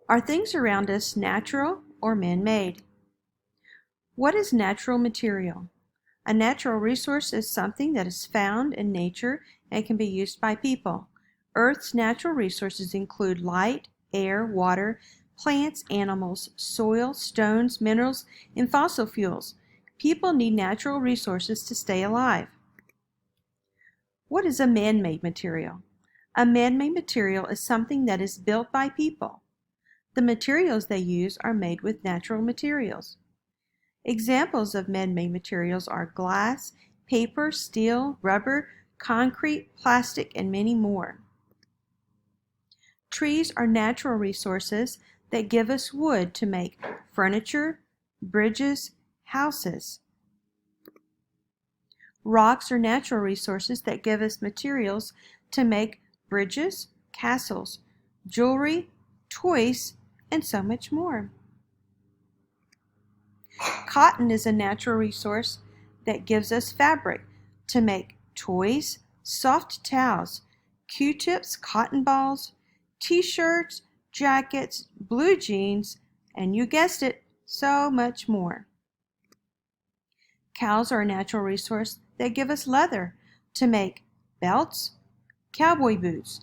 Are things around us natural or man-made? What is natural material? A natural resource is something that is found in nature and can be used by people. Earth's natural resources include light, air, water, plants, animals, soil, stones, minerals, and fossil fuels. People need natural resources to stay alive. What is a man-made material? A man-made material is something that is built by people. The materials they use are made with natural materials. Examples of man-made materials are glass, paper, steel, rubber, concrete, plastic, and many more. Trees are natural resources that give us wood to make furniture, bridges, houses. Rocks are natural resources that give us materials to make bridges, castles, jewelry, toys, and so much more. Cotton is a natural resource that gives us fabric to make toys, soft towels, Q-tips, cotton balls, t-shirts, jackets, blue jeans, and you guessed it, so much more. Cows are a natural resource that give us leather to make belts, cowboy boots,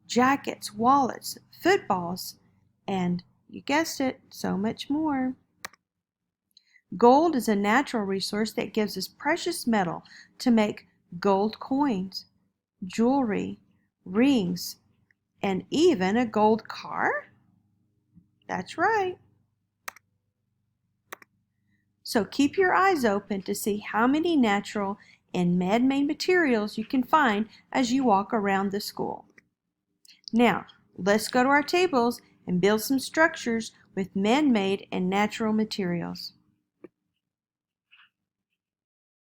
jackets, wallets, footballs, and you guessed it, so much more. Gold is a natural resource that gives us precious metal to make gold coins, jewelry, rings, and even a gold car? That's right. So keep your eyes open to see how many natural and man-made materials you can find as you walk around the school. Now, let's go to our tables and build some structures with man-made and natural materials.